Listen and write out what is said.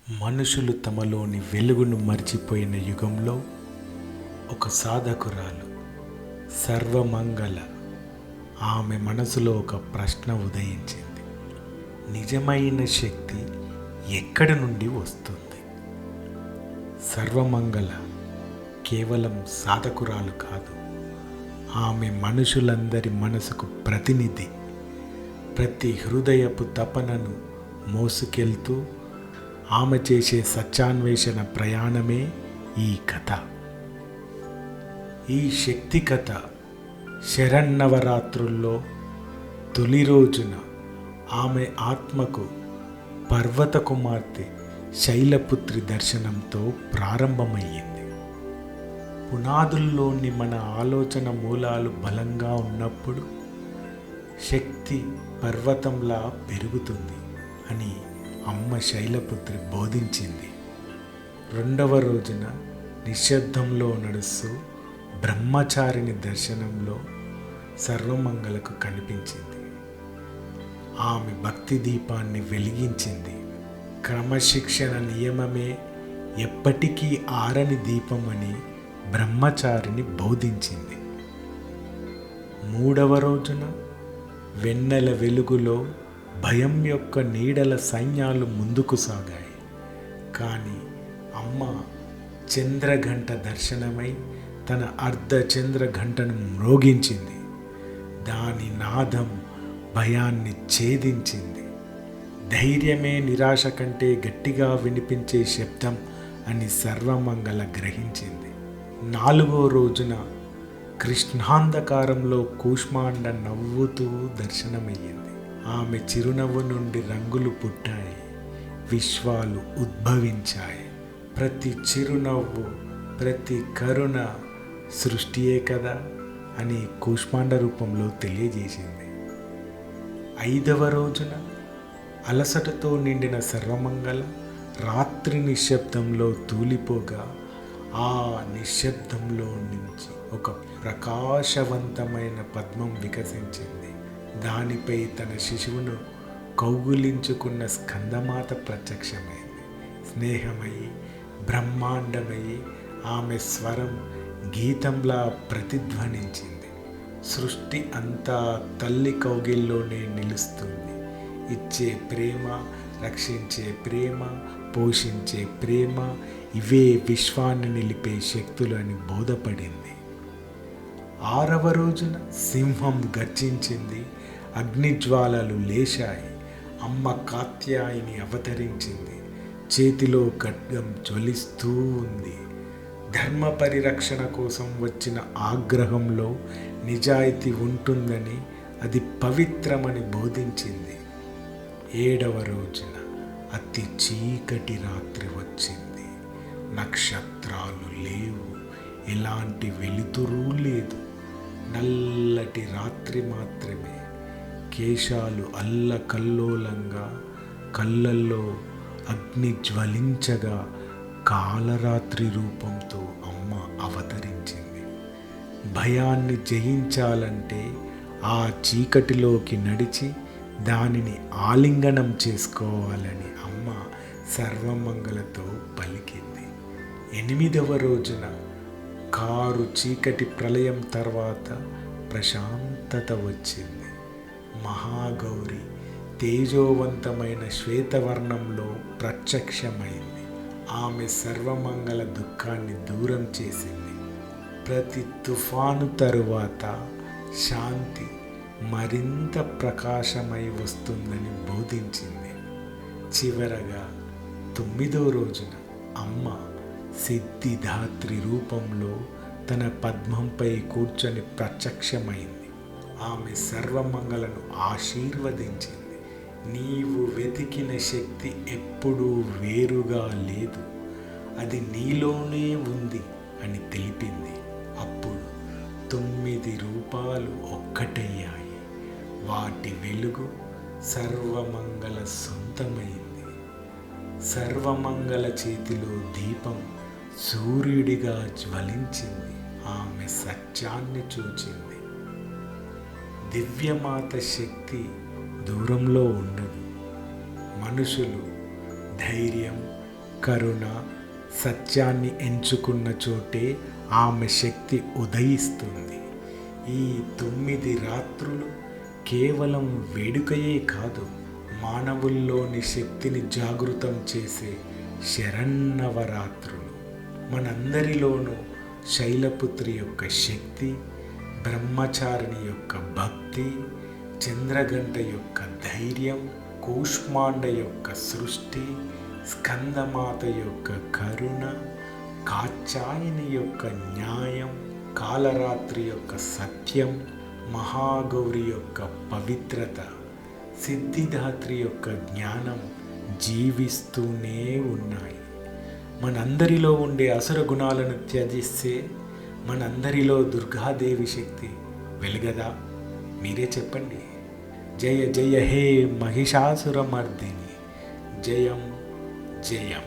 మనుషులు తమలోని వెలుగును మర్చిపోయిన యుగంలో ఒక సాధకురాలు సర్వమంగళ ఆమె మనసులో ఒక ప్రశ్న ఉదయించింది. నిజమైన శక్తి ఎక్కడి నుండి వస్తుంది? సర్వమంగళ కేవలం సాధకురాలు కాదు, ఆమె మనుషులందరి మనసుకు ప్రతినిధి. ప్రతి హృదయపు తపనను మోసుకెళ్తూ ఆమె చేసే సత్యాన్వేషణ ప్రయాణమే ఈ కథ. ఈ శక్తి కథ శరన్నవరాత్రుల్లో తొలి రోజున ఆమె ఆత్మకు పర్వత కుమార్తె శైలపుత్రి దర్శనంతో ప్రారంభమయ్యింది. పునాదుల్లోని మన ఆలోచన మూలాలు బలంగా ఉన్నప్పుడు శక్తి పర్వతంలా పెరుగుతుంది అని అమ్మ శైలపుత్రి బోధించింది. రెండవ రోజున నిశ్శబ్దంలో నడుస్తూ బ్రహ్మచారిని దర్శనంలో సర్వమంగళకు కనిపించింది. ఆమె భక్తి దీపాన్ని వెలిగించింది. క్రమశిక్షణ నియమమే ఎప్పటికీ ఆరని దీపమని బ్రహ్మచారిని బోధించింది. మూడవ రోజున వెన్నెల వెలుగులో భయం యొక్క నీడల సైన్యాలు ముందుకు సాగాయి. కానీ అమ్మ చంద్రఘంట దర్శనమై తన అర్ధ చంద్రఘంటను మ్రోగించింది. దాని నాదం భయాన్ని ఛేదించింది. ధైర్యమే నిరాశ కంటే గట్టిగా వినిపించే శబ్దం అని సర్వమంగళ గ్రహించింది. నాలుగో రోజున కృష్ణాంధకారంలో కూష్మాండ నవ్వుతూ దర్శనమయ్యింది. ఆమె చిరునవ్వు నుండి రంగులు పుట్టాయి, విశ్వాలు ఉద్భవించాయి. ప్రతి చిరునవ్వు, ప్రతి కరుణ సృష్టియే కదా అని కూష్మాండ రూపంలో తెలియజేసింది. ఐదవ రోజున అలసటతో నిండిన సర్వమంగళ రాత్రి నిశ్శబ్దంలో తూలిపోగా ఆ నిశ్శబ్దంలో నుంచి ఒక ప్రకాశవంతమైన పద్మం వికసించింది. దానిపై తన శిశువును కౌగులించుకున్న స్కందమాత ప్రత్యక్షమైంది. స్నేహమయి, బ్రహ్మాండమయి ఆమె స్వరం గీతంలా ప్రతిధ్వనించింది. సృష్టి అంతా తల్లి కౌగిల్లోనే నిలుస్తుంది. ఇచ్చే ప్రేమ, రక్షించే ప్రేమ, పోషించే ప్రేమ, ఇవే విశ్వాన్ని నిలిపే శక్తులు అని బోధపడింది. ఆరవ రోజున సింహం గర్జించింది, అగ్నిజ్వాలలు లేచాయి. అమ్మ కాత్యాయిని అవతరించింది. చేతిలో ఖడ్గం జ్వలిస్తూ ఉంది. ధర్మ పరిరక్షణ కోసం వచ్చిన ఆగ్రహంలో నిజాయితీ ఉంటుందని, అది పవిత్రమని బోధించింది. ఏడవ రోజున అతి చీకటి రాత్రి వచ్చింది. నక్షత్రాలు లేవు, ఎలాంటి వెలుతురు లేదు. నల్లటి రాత్రి మాత్రమే. కేశాలు అల్లకల్లోలంగా, కళ్ళల్లో అగ్ని జ్వలించగా కాలరాత్రి రూపంతో అమ్మ అవతరించింది. భయాన్ని జయించాలంటే ఆ చీకటిలోకి నడిచి దానిని ఆలింగనం చేసుకోవాలని అమ్మ సర్వమంగళతో పలికింది. ఎనిమిదవ రోజున కారు చీకటి ప్రళయం తర్వాత ప్రశాంతత వచ్చింది. మహాగౌరి తేజోవంతమైన శ్వేతవర్ణంలో ప్రత్యక్షమైంది. ఆమె సర్వమంగళ దుఃఖాన్ని దూరం చేసింది. ప్రతి తుఫాను తరువాత శాంతి మరింత ప్రకాశమై వస్తుందని బోధించింది. చివరగా 9వ రోజున అమ్మ సిద్ధిదాత్రి రూపంలో తన పద్మంపై కూర్చొని ప్రత్యక్షమైంది. ఆమె సర్వమంగళను ఆశీర్వదించింది. నీవు వెతికిన శక్తి ఎప్పుడూ వేరుగా లేదు, అది నీలోనే ఉంది అని తెలిపింది. అప్పుడు 9 రూపాలు ఒక్కటయ్యాయి. వాటి వెలుగు సర్వమంగళ సొంతమైంది. సర్వమంగళ చేతిలో దీపం సూర్యుడిగా జ్వలించింది. ఆమె సత్యాన్ని చూచింది. దివ్యమాత శక్తి దూరంలో ఉండదు. మనుషులు ధైర్యం, కరుణ, సత్యాన్ని ఎంచుకున్న చోటే ఆమె శక్తి ఉదయిస్తుంది. ఈ 9 రాత్రులు కేవలం వేడుకయే కాదు, మానవుల్లోని శక్తిని జాగృతం చేసే శరన్నవరాత్రులు. మనందరిలోనూ శైలపుత్రి యొక్క శక్తి, బ్రహ్మచారిణి యొక్క భక్తి, చంద్రగంట యొక్క ధైర్యం, కూష్మాండ యొక్క సృష్టి, స్కందమాత యొక్క కరుణ, కాత్యాయని యొక్క న్యాయం, కాలరాత్రి యొక్క సత్యం, మహాగౌరి యొక్క పవిత్రత, సిద్ధిదాత్రి యొక్క జ్ఞానం జీవిస్తూనే ఉన్నాయి. మనందరిలో ఉండే అసుర గుణాలను త్యజిస్తే మనందరిలో దుర్గాదేవి శక్తి వెలుగదా? మీరే చెప్పండి. జయ జయ హే మహిషాసురమర్దిని, జయం జయం.